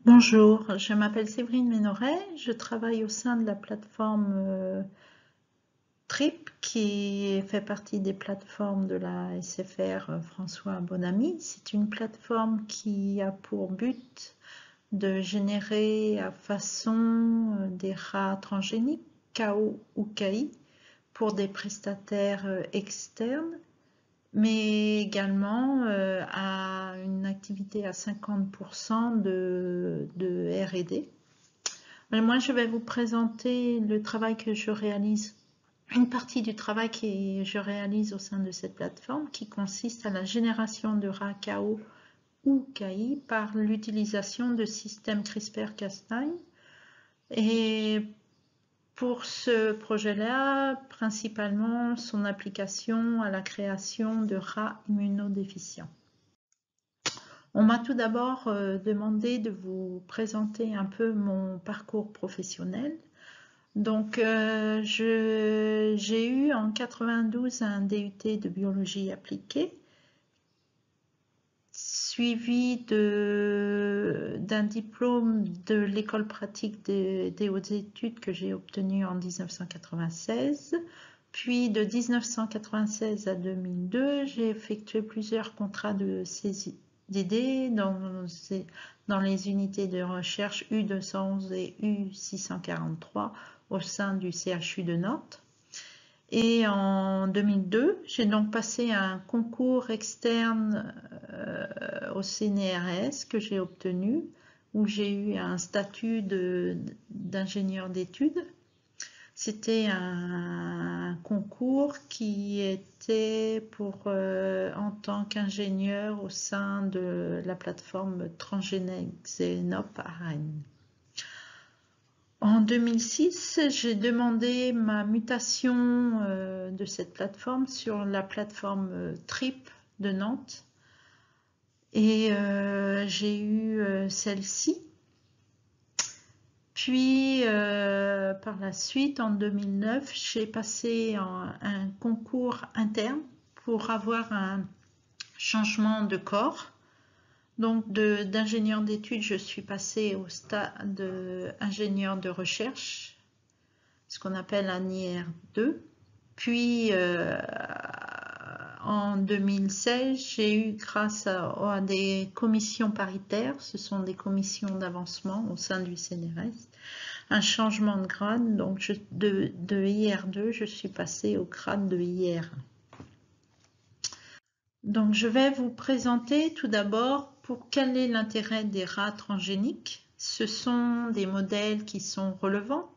Bonjour, je m'appelle Séverine Ménoret, je travaille au sein de la plateforme TRIP qui fait partie des plateformes de la SFR François Bonamy. C'est une plateforme qui a pour but de générer à façon des rats transgéniques, KO ou KI, pour des prestataires externes, mais également à une activité à 50% de R&D. Moi, je vais vous présenter le travail que je réalise, une partie du travail que je réalise au sein de cette plateforme qui consiste à la génération de rats KO ou KI par l'utilisation de systèmes CRISPR-Cas9. Et pour ce projet-là, principalement son application à la création de rats immunodéficients. On m'a tout d'abord demandé de vous présenter un peu mon parcours professionnel. Donc, j'ai eu en 92 un DUT de biologie appliquée, suivi d'un diplôme de l'école pratique des hautes études que j'ai obtenu en 1996. Puis de 1996 à 2002, j'ai effectué plusieurs contrats de CDD dans les unités de recherche U211 et U643 au sein du CHU de Nantes. Et en 2002, j'ai donc passé un concours externe au CNRS que j'ai obtenu, où j'ai eu un statut d'ingénieur d'études. C'était un concours qui était en tant qu'ingénieur au sein de la plateforme transgénique Xenop à Rennes. En 2006, j'ai demandé ma mutation de cette plateforme sur la plateforme TRIP de Nantes et j'ai eu celle-ci. Puis par la suite, en 2009, j'ai passé un concours interne pour avoir un changement de corps. Donc d'ingénieur d'études, je suis passée au stade d'ingénieur de recherche, ce qu'on appelle un IR2. Puis en 2016, j'ai eu, grâce à des commissions paritaires, ce sont des commissions d'avancement au sein du CNRS, un changement de grade. Donc de IR2, je suis passée au grade de IR1. Donc je vais vous présenter tout d'abord pour quel est l'intérêt des rats transgéniques. Ce sont des modèles qui sont relevants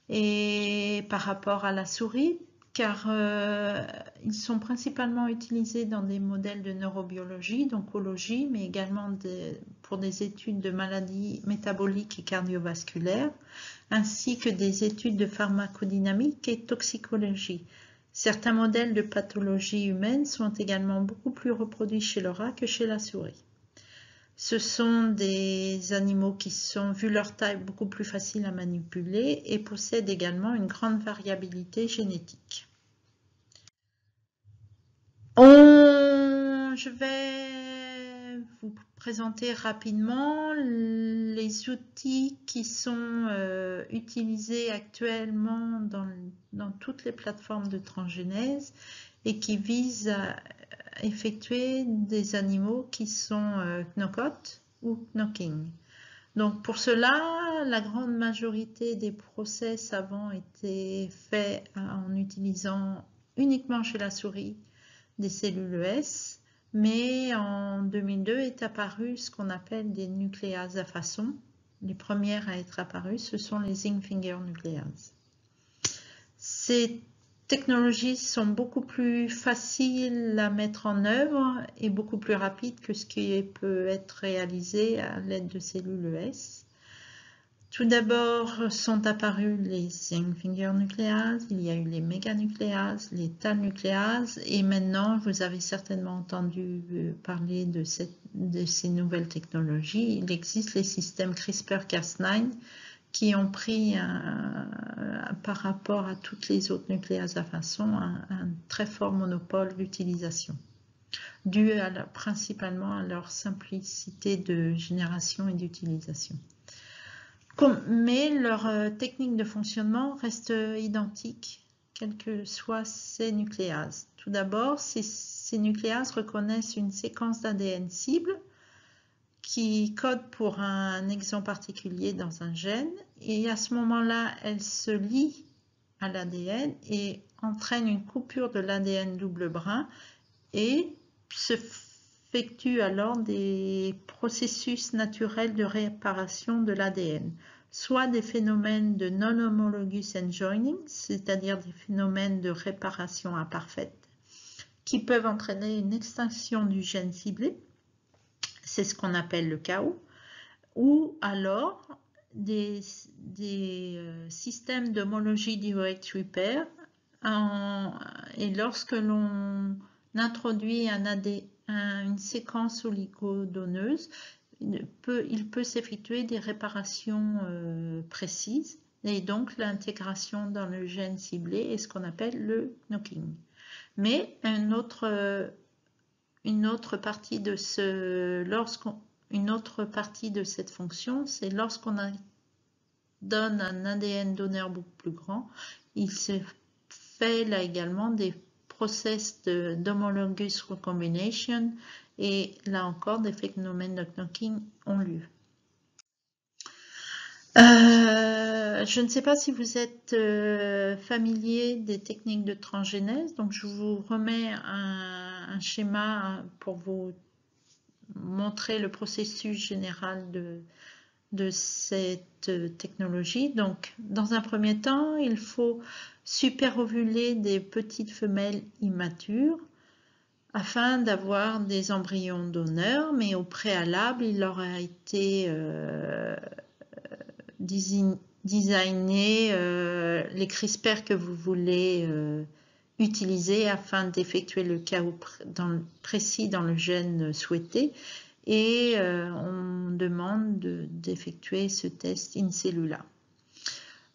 et par rapport à la souris, car ils sont principalement utilisés dans des modèles de neurobiologie, d'oncologie, mais également pour des études de maladies métaboliques et cardiovasculaires, ainsi que des études de pharmacodynamique et toxicologie. Certains modèles de pathologie humaine sont également beaucoup plus reproduits chez le rat que chez la souris. Ce sont des animaux qui sont, vu leur taille, beaucoup plus faciles à manipuler et possèdent également une grande variabilité génétique. Je vais vous présenter rapidement les outils qui sont utilisés actuellement dans toutes les plateformes de transgénèse et qui visent à effectuer des animaux qui sont knock-out ou knocking. Donc pour cela, la grande majorité des process avant étaient faits en utilisant uniquement chez la souris des cellules ES, mais en 2002 est apparu ce qu'on appelle des nucléases à façon. Les premières à être apparues, ce sont les zinc finger nucléases. Ces technologies sont beaucoup plus faciles à mettre en œuvre et beaucoup plus rapides que ce qui peut être réalisé à l'aide de cellules ES. Tout d'abord sont apparus les zinc finger nucléases, il y a eu les méganucléases, les TAL nucléases et maintenant vous avez certainement entendu parler de ces nouvelles technologies. Il existe les systèmes CRISPR-Cas9 qui ont pris par rapport à toutes les autres nucléases à façon un très fort monopole d'utilisation. dû principalement à leur simplicité de génération et d'utilisation. Mais leur technique de fonctionnement reste identique, quelles que soient ces nucléases. Tout d'abord, ces nucléases reconnaissent une séquence d'ADN cible qui code pour un exon particulier dans un gène, et à ce moment-là, elle se lie à l'ADN et entraîne une coupure de l'ADN double brin et s'effectue alors des processus naturels de réparation de l'ADN, soit des phénomènes de non-homologous enjoining, c'est-à-dire des phénomènes de réparation imparfaite, qui peuvent entraîner une extinction du gène ciblé, c'est ce qu'on appelle le chaos, ou alors des systèmes d'homologie direct repair, et lorsque l'on introduit une séquence oligodonneuse, il peut s'effectuer des réparations précises, et donc l'intégration dans le gène ciblé est ce qu'on appelle le knocking. Mais une autre partie de cette fonction, c'est lorsqu'on donne un ADN donneur beaucoup plus grand, il se fait là également des process d'homologous recombination, et là encore des phénomènes de knocking ont lieu. Je ne sais pas si vous êtes familier des techniques de transgénèse, donc je vous remets un schéma pour vous montrer le processus général de cette technologie. Donc, dans un premier temps, il faut superovuler des petites femelles immatures afin d'avoir des embryons donneurs, mais au préalable, il leur a été designé les CRISPR que vous voulez utiliser afin d'effectuer le chaos précis dans le gène souhaité, et on demande d'effectuer ce test in cellula.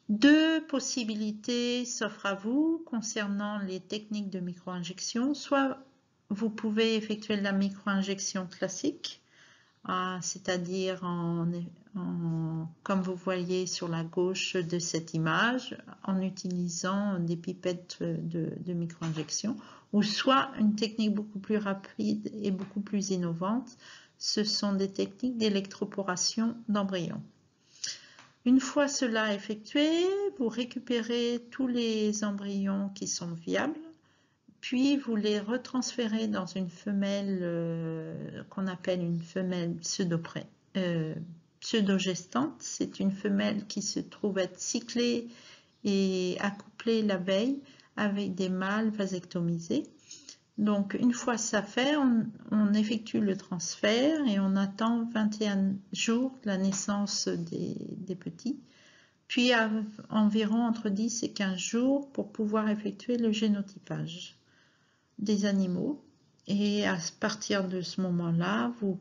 Deux possibilités s'offrent à vous concernant les techniques de micro-injection. Soit vous pouvez effectuer la micro-injection classique, c'est-à-dire comme vous voyez sur la gauche de cette image, en utilisant des pipettes de micro-injection, ou soit une technique beaucoup plus rapide et beaucoup plus innovante, ce sont des techniques d'électroporation d'embryons. Une fois cela effectué, vous récupérez tous les embryons qui sont viables, puis vous les retransférez dans une femelle qu'on appelle une femelle pseudo-gestante. C'est une femelle qui se trouve être cyclée et accouplée la veille avec des mâles vasectomisés. Donc une fois ça fait, on effectue le transfert et on attend 21 jours de la naissance des petits, puis environ entre 10 et 15 jours pour pouvoir effectuer le génotypage des animaux, et à partir de ce moment-là, vous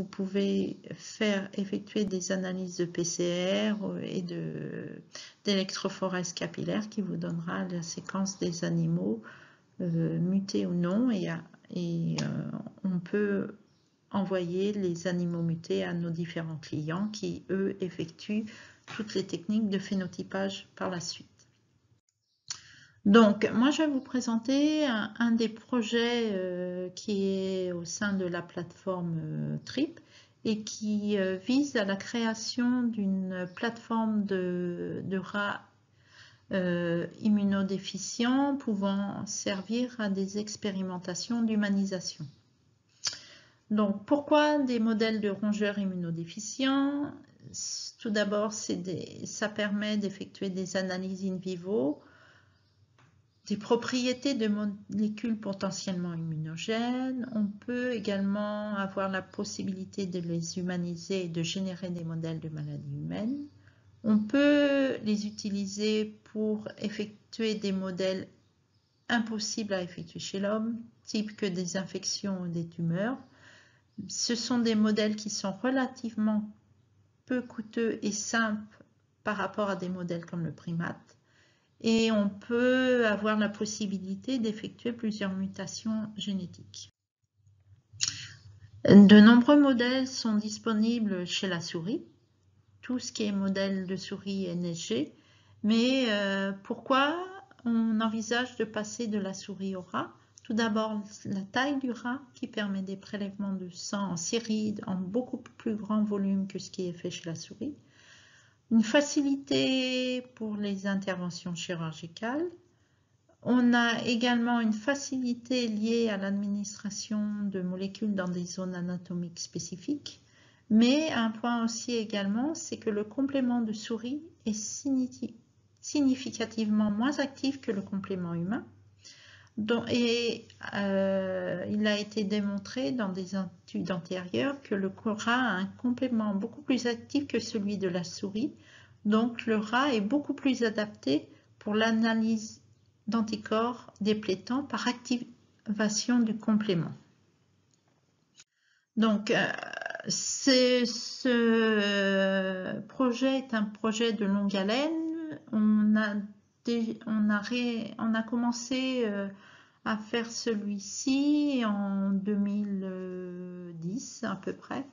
pouvez effectuer des analyses de PCR et d'électrophorèse capillaire qui vous donnera la séquence des animaux mutés ou non, et on peut envoyer les animaux mutés à nos différents clients qui, eux, effectuent toutes les techniques de phénotypage par la suite. Donc, moi, je vais vous présenter un des projets qui est au sein de la plateforme TRIP et qui vise à la création d'une plateforme de rats immunodéficients pouvant servir à des expérimentations d'humanisation. Donc, pourquoi des modèles de rongeurs immunodéficients? Tout d'abord, ça permet d'effectuer des analyses in vivo des propriétés de molécules potentiellement immunogènes. On peut également avoir la possibilité de les humaniser et de générer des modèles de maladies humaines. On peut les utiliser pour effectuer des modèles impossibles à effectuer chez l'homme, type que des infections ou des tumeurs. Ce sont des modèles qui sont relativement peu coûteux et simples par rapport à des modèles comme le primate. Et on peut avoir la possibilité d'effectuer plusieurs mutations génétiques. De nombreux modèles sont disponibles chez la souris, tout ce qui est modèle de souris NSG, mais pourquoi on envisage de passer de la souris au rat? Tout d'abord, la taille du rat qui permet des prélèvements de sang en série en beaucoup plus grand volume que ce qui est fait chez la souris. Une facilité pour les interventions chirurgicales. On a également une facilité liée à l'administration de molécules dans des zones anatomiques spécifiques. Mais un point aussi également, c'est que le complément de souris est significativement moins actif que le complément humain. Il a été démontré dans des études antérieures que le rat a un complément beaucoup plus actif que celui de la souris. Donc le rat est beaucoup plus adapté pour l'analyse d'anticorps déplétants par activation du complément. Donc ce projet est un projet de longue haleine. On a commencé à faire celui-ci en 2010 à peu près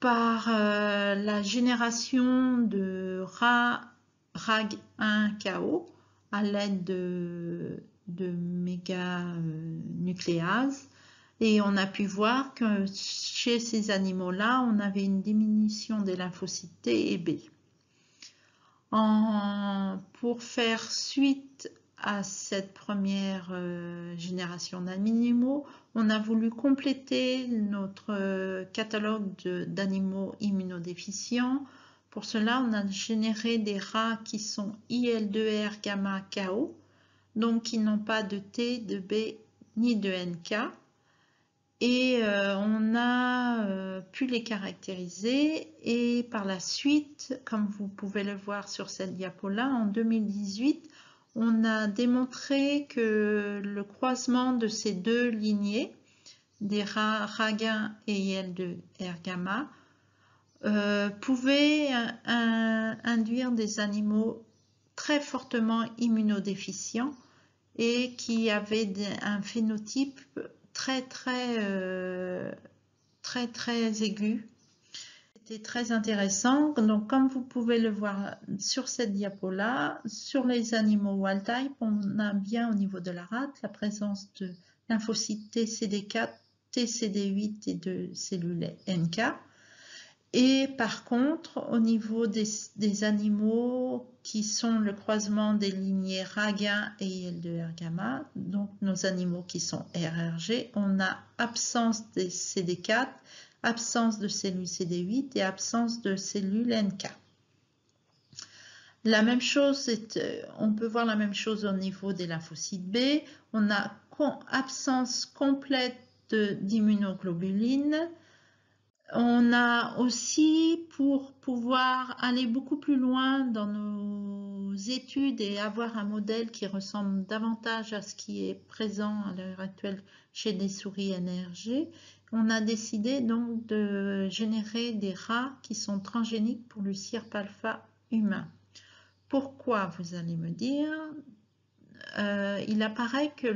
par la génération de RAG1-KO à l'aide de méganucléases. Et on a pu voir que chez ces animaux-là, on avait une diminution des lymphocytes T et B. Pour faire suite à cette première génération d'animaux, on a voulu compléter notre catalogue d'animaux immunodéficients. Pour cela, on a généré des rats qui sont IL2R gamma KO, donc qui n'ont pas de T, de B ni de NK. Et on a pu les caractériser et par la suite, comme vous pouvez le voir sur cette diapo-là, en 2018, on a démontré que le croisement de ces deux lignées, des rats RAG1 et IL2R gamma, pouvait induire des animaux très fortement immunodéficients et qui avaient un phénotype très aigu. C'était très intéressant. Donc, comme vous pouvez le voir sur cette diapo-là, sur les animaux wild type, on a bien au niveau de la rate la présence de lymphocytes TCD4, TCD8 et de cellules NK. Et par contre, au niveau des animaux qui sont le croisement des lignées RAG1 et IL2R gamma, donc nos animaux qui sont RRG, on a absence des CD4, absence de cellules CD8 et absence de cellules NK. La même chose, on peut voir la même chose au niveau des lymphocytes B. On a absence complète d'immunoglobulines. On a aussi, pour pouvoir aller beaucoup plus loin dans nos études et avoir un modèle qui ressemble davantage à ce qui est présent à l'heure actuelle chez des souris NRG, on a décidé donc de générer des rats qui sont transgéniques pour le CIRP-alpha humain. Pourquoi, vous allez me dire? Il apparaît que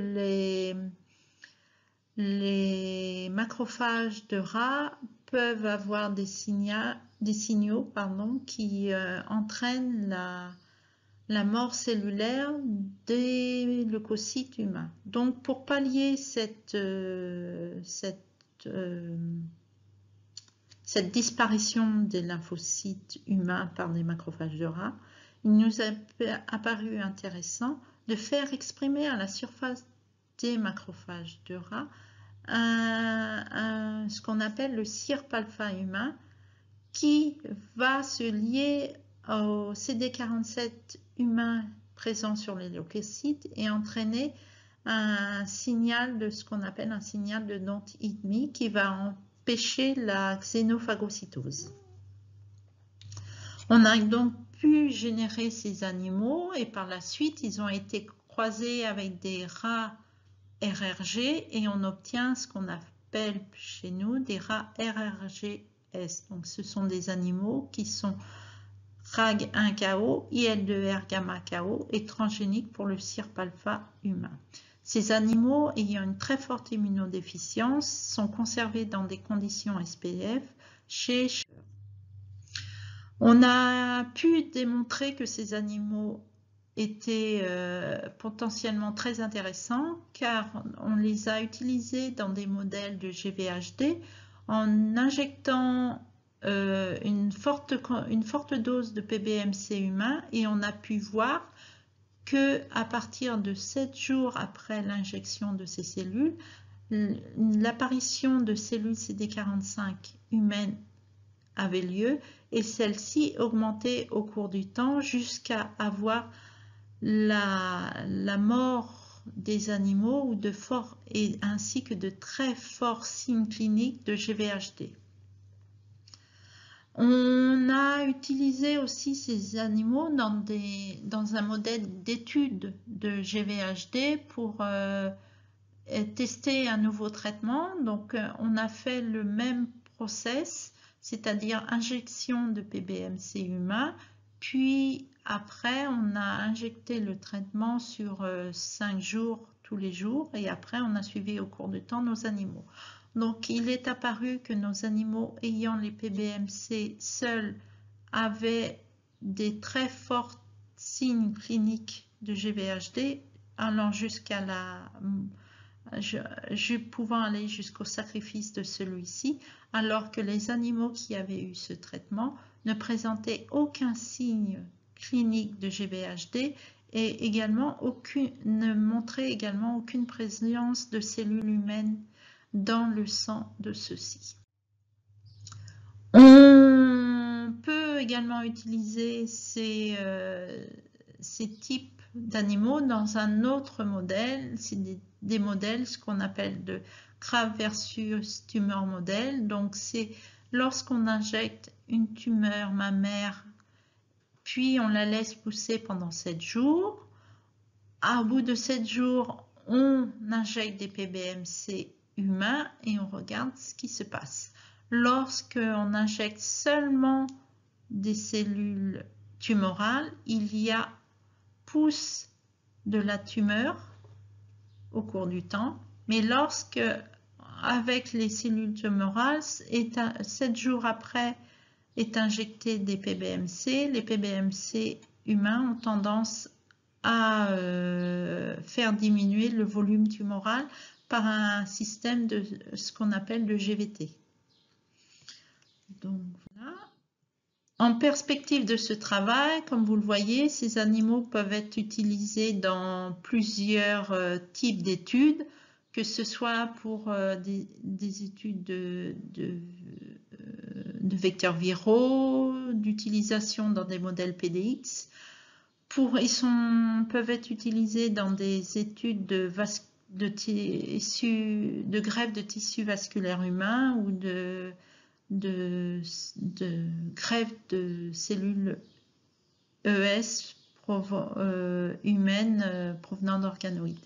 les macrophages de rats peuvent avoir des signaux qui entraînent la mort cellulaire des leucocytes humains. Donc, pour pallier cette disparition des lymphocytes humains par des macrophages de rats, il nous a apparu intéressant de faire exprimer à la surface des macrophages de rats ce qu'on appelle le CIRP-alpha humain qui va se lier au CD47 humain présent sur les leucocytes et entraîner un signal de ce qu'on appelle un signal de don't eat me qui va empêcher la xénophagocytose. On a donc pu générer ces animaux et par la suite ils ont été croisés avec des rats RRG et on obtient ce qu'on appelle chez nous des rats RRGS. Donc ce sont des animaux qui sont RAG1-KO, IL2R gamma-KO et transgéniques pour le CIRP-alpha humain. Ces animaux ayant une très forte immunodéficience sont conservés dans des conditions SPF chez... On a pu démontrer que ces animaux étaient potentiellement très intéressants car on les a utilisés dans des modèles de GVHD en injectant une forte dose de PBMC humain, et on a pu voir que à partir de 7 jours après l'injection de ces cellules, l'apparition de cellules CD45 humaines avait lieu, et celle-ci augmentait au cours du temps jusqu'à avoir la mort des animaux ou ainsi que de très forts signes cliniques de GVHD. On a utilisé aussi ces animaux dans un modèle d'étude de GVHD pour tester un nouveau traitement. Donc on a fait le même process, c'est-à-dire injection de PBMC humain, puis après on a injecté le traitement sur 5 jours tous les jours, et après on a suivi au cours du temps nos animaux. Donc il est apparu que nos animaux ayant les PBMC seuls avaient des très forts signes cliniques de GVHD, allant jusqu'à pouvant aller jusqu'au sacrifice de celui-ci, alors que les animaux qui avaient eu ce traitement ne présentaient aucun signe clinique de GVHD et également ne montraient également aucune présence de cellules humaines dans le sang de ceux-ci. On peut également utiliser ces types d'animaux dans un autre modèle, c'est des modèles, ce qu'on appelle de Graft versus tumeur modèle. Donc c'est lorsqu'on injecte une tumeur mammaire, puis on la laisse pousser pendant 7 jours. Au bout de 7 jours, on injecte des PBMC humains et on regarde ce qui se passe. Lorsqu'on injecte seulement des cellules tumorales, il y a pousse de la tumeur au cours du temps, mais lorsque, avec les cellules tumorales, 7 jours après, est injecté des PBMC, les PBMC humains ont tendance à faire diminuer le volume tumoral par un système de ce qu'on appelle de GVT. Donc voilà. En perspective de ce travail, comme vous le voyez, ces animaux peuvent être utilisés dans plusieurs types d'études, que ce soit pour des études de vecteurs viraux, d'utilisation dans des modèles PDX. Ils peuvent être utilisés dans des études de greffe de tissu vasculaire humain ou de greffe de cellules ES humaines provenant d'organoïdes.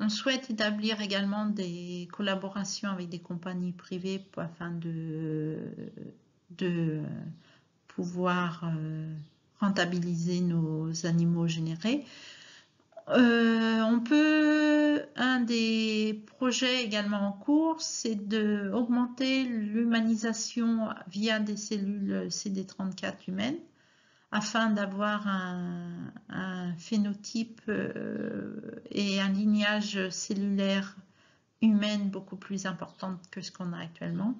On souhaite établir également des collaborations avec des compagnies privées afin de pouvoir rentabiliser nos animaux générés. Un des projets également en cours, c'est d'augmenter l'humanisation via des cellules CD34 humaines, afin d'avoir un phénotype et un lignage cellulaire humain beaucoup plus important que ce qu'on a actuellement.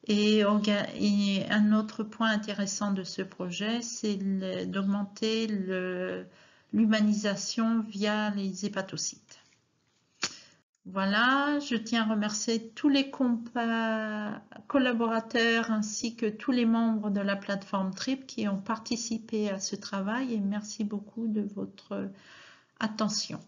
Et un autre point intéressant de ce projet, c'est d'augmenter l'humanisation via les hépatocytes. Voilà, je tiens à remercier tous les collaborateurs ainsi que tous les membres de la plateforme TRIP qui ont participé à ce travail, et merci beaucoup de votre attention.